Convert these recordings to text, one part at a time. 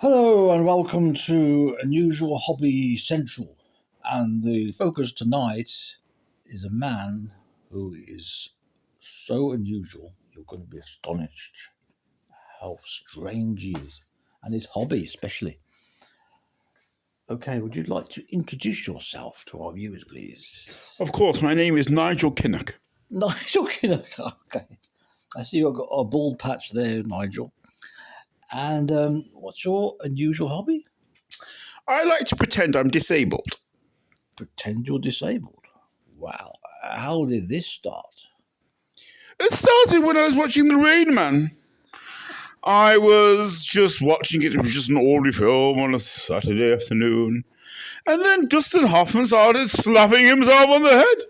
Hello and welcome to Unusual Hobby Central. And the focus tonight is a man who is so unusual, you're going to be astonished how strange he is, and his hobby especially. Okay, would you like to introduce yourself to our viewers, please? Of course, my name is Nigel Kinnock. Nigel Kinnock, okay. I see you've got a bald patch there, Nigel. And what's your unusual hobby? I like to pretend I'm disabled. Pretend you're disabled. Wow. How did this start? It started when I was watching The Rain Man. I was just watching it. It was just an ordinary film on a Saturday afternoon. And then Dustin Hoffman started slapping himself on the head.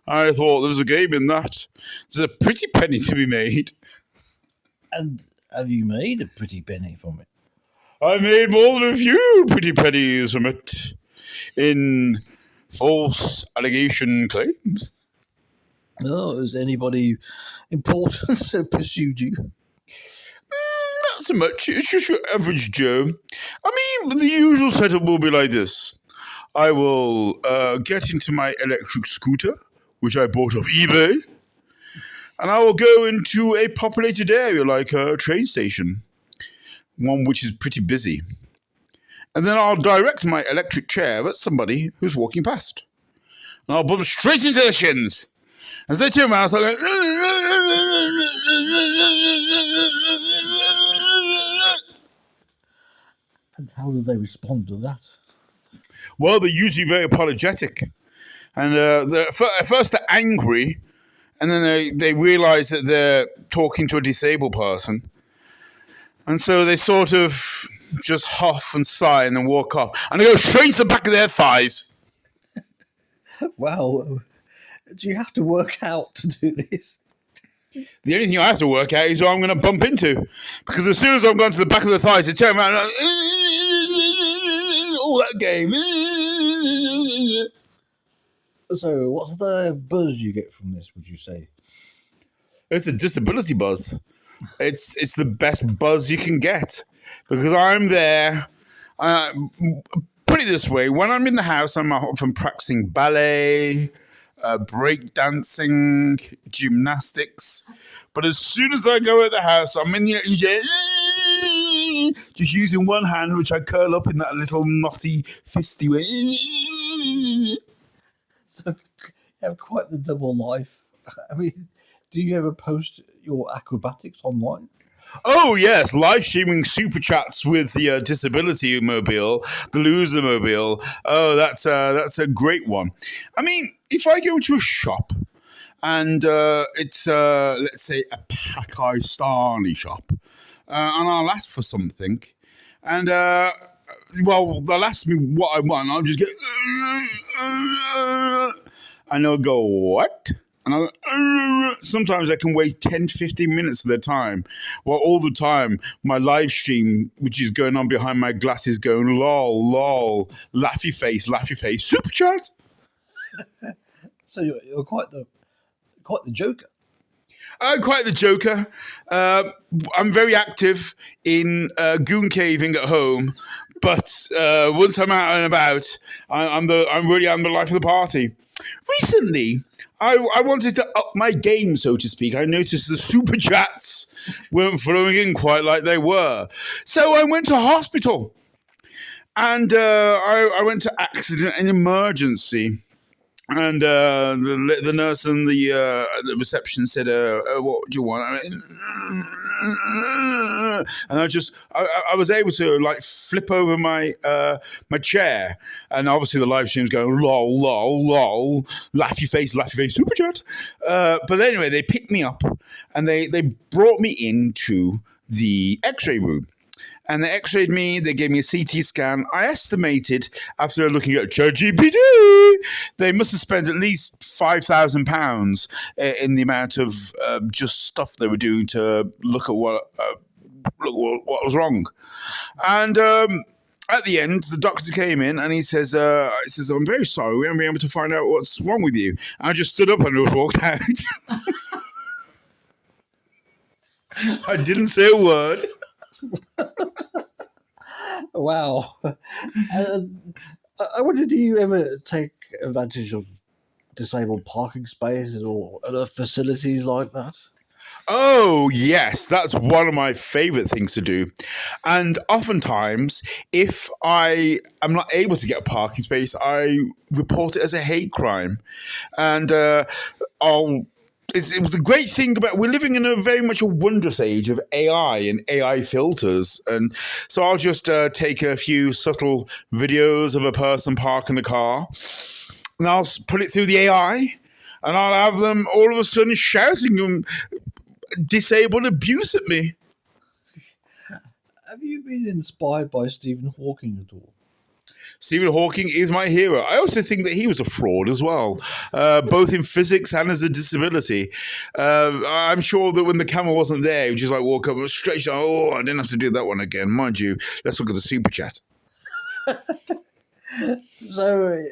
I thought there's a game in that. There's a pretty penny to be made. And have you made a pretty penny from it? I made more than a few pretty pennies from it in false allegation claims. Oh, has anybody important pursued you? Not so much. It's just your average Joe. I mean, the usual setup will be like this. I will get into my electric scooter, which I bought off eBay, and I will go into a populated area like a train station, one which is pretty busy. And then I'll direct my electric chair at somebody who's walking past. And I'll put them straight into their shins. As they turn around, I'll go... And how do they respond to that? Well, they're usually very apologetic. And at first they're angry, and then they realise that they're talking to a disabled person. And so they sort of just huff and sigh and then walk off. And they go straight to the back of their thighs. Wow. Do you have to work out to do this? The only thing I have to work out is who I'm going to bump into. Because as soon as I'm going to the back of the thighs, they turn around and all that game. So what's the buzz you get from this, would you say? It's a disability buzz. It's the best buzz you can get. Because I'm there. Put it this way. When I'm in the house, I'm often practicing ballet, break dancing, gymnastics. But as soon as I go at the house, I'm in the just using one hand, which I curl up in that little knotty fisty way. So you have quite the double life. I mean, do you ever post your acrobatics online? Oh, yes, live streaming super chats with the disability mobile, the loser mobile. Oh, that's a great one. I mean, if I go to a shop and it's, let's say, a Pakistani shop, and I'll ask for something, and, well, they'll ask me what I want, I'll just go, and they'll go, what? And sometimes I can wait 10, 15 minutes of their time. Well, all the time, my live stream, which is going on behind my glasses, going lol, lol, laughy face, super chat. So you're quite the joker. Quite the joker. I'm very active in goon caving at home, but once I'm out and about, I'm the life of the party. Recently, I wanted to up my game, so to speak. I noticed the super chats weren't flowing in quite like they were. So I went to hospital. And I went to accident and emergency. And the nurse and the reception said, what do you want? And I was able to like flip over my chair, and obviously the live stream's going lol, lol, lol, laughy face, super chat. But anyway, they picked me up and they brought me into the X-ray room. And they x-rayed me, they gave me a CT scan. I estimated, after looking at ChatGPT, they must have spent at least £5,000 in the amount of just stuff they were doing to look at what was wrong. And at the end, the doctor came in and he says, I'm very sorry, we haven't been able to find out what's wrong with you. And I just stood up and just walked out. I didn't say a word. Wow. And I wonder, do you ever take advantage of disabled parking spaces or other facilities like that? Oh, yes, that's one of my favorite things to do. And oftentimes, if I am not able to get a parking space, I report it as a hate crime. And I'll. It was the great thing about we're living in a very much a wondrous age of AI and AI filters, and so I'll just take a few subtle videos of a person parking the car, and I'll put it through the AI, and I'll have them all of a sudden shouting disabled abuse at me. Have you been inspired by Stephen Hawking at all? Stephen Hawking is my hero. I also think that he was a fraud as well, both in physics and as a disability. I'm sure that when the camera wasn't there, he would just like walk up and stretch. Oh, I didn't have to do that one again. Mind you, let's look at the super chat. So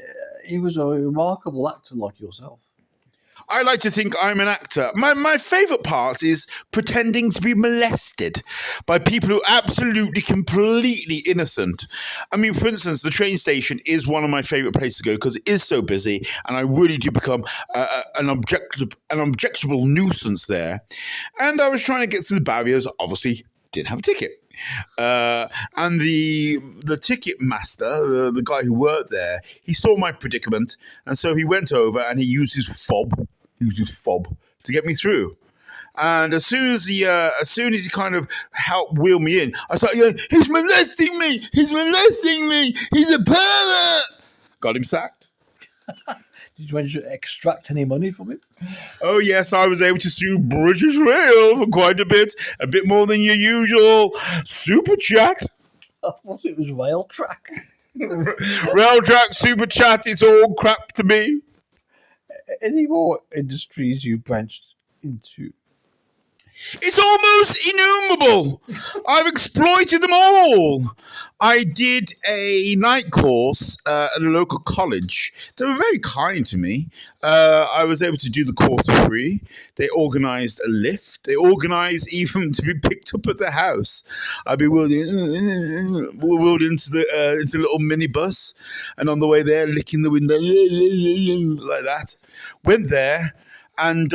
he was a remarkable actor like yourself. I like to think I'm an actor. My favourite part is pretending to be molested by people who are absolutely, completely innocent. I mean, for instance, the train station is one of my favourite places to go because it is so busy, and I really do become an objectionable nuisance there. And I was trying to get through the barriers. Obviously, didn't have a ticket. And the ticket master, the guy who worked there, he saw my predicament, and so he went over and he used his fob to get me through. And as soon as he kind of helped wheel me in, I started going, "He's molesting me! He's molesting me! He's a pervert!" Got him sacked. Did you manage to extract any money from him? Oh yes, I was able to sue British Rail for quite a bit more than your usual super chat. I thought it was rail track. Rail track, super chat, it's all crap to me. Any more industries you branched into? It's almost innumerable. I've exploited them all. I did a night course at a local college. They were very kind to me. I was able to do the course for free. They organised a lift. They organised even to be picked up at the house. I'd be wheeled into the little minibus, and on the way there, licking the window like that. Went there, and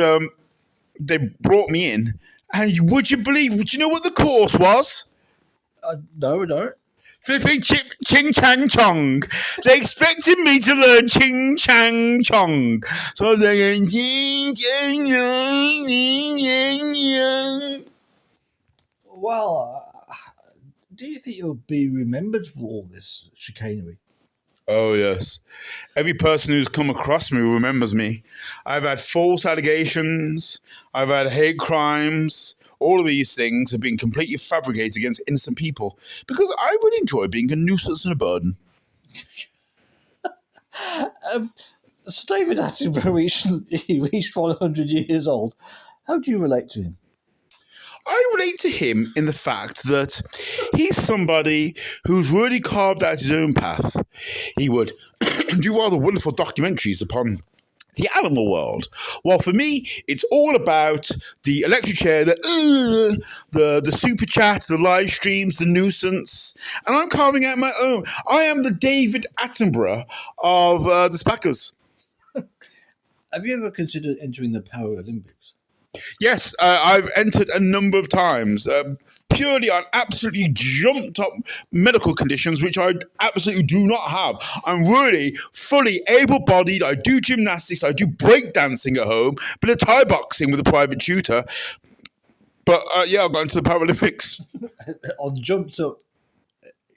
they brought me in. And would you know what the course was? No, I don't. Flipping ching chang chong. They expected me to learn ching chang chong. So I was like, ching chang chong. Well, do you think you'll be remembered for all this chicanery? Oh, yes. Every person who's come across me remembers me. I've had false allegations. I've had hate crimes. All of these things have been completely fabricated against innocent people because I really enjoy being a nuisance and a burden. So David Attenborough reached 100 years old. How do you relate to him? I relate to him in the fact that he's somebody who's really carved out his own path. He would do rather wonderful documentaries upon the animal world. While for me, it's all about the electric chair, the super chat, the live streams, the nuisance, and I'm carving out my own. I am the David Attenborough of the Spackers. Have you ever considered entering the Paralympics? Yes, I've entered a number of times. Purely on absolutely jumped up medical conditions, which I absolutely do not have. I'm really fully able-bodied. I do gymnastics. I do breakdancing at home, bit of Thai boxing with a private tutor. But yeah, I've gone to the Paralympics. On jumped up.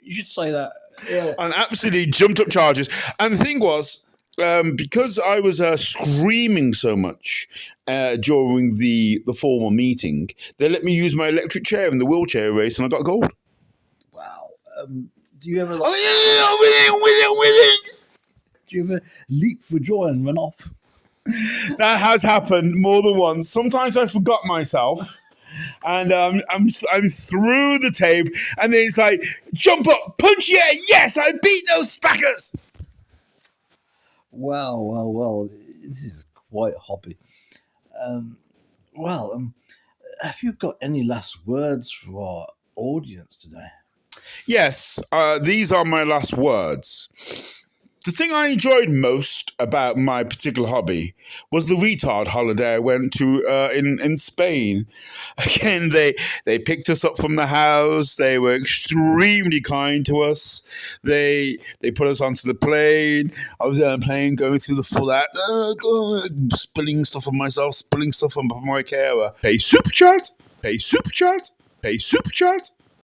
You should say that. Yeah. On absolutely jumped up charges. And the thing was, because I was screaming so much during the formal meeting, they let me use my electric chair in the wheelchair race, and I got gold. Wow. Do you ever Winning! do you ever leap for joy and run off? That has happened more than once. Sometimes I forgot myself. And I'm through the tape, and then it's like, jump up, punch, yeah, yes, I beat those Spackers. Well, this is quite a hobby. Have you got any last words for our audience today? Yes, these are my last words. The thing I enjoyed most about my particular hobby was the retard holiday I went to in Spain. Again, they picked us up from the house. They were extremely kind to us. They put us onto the plane. I was on the plane going through the full act, spilling stuff on myself, spilling stuff on my carer. Pay super chat. Pay super chat. Pay super chat.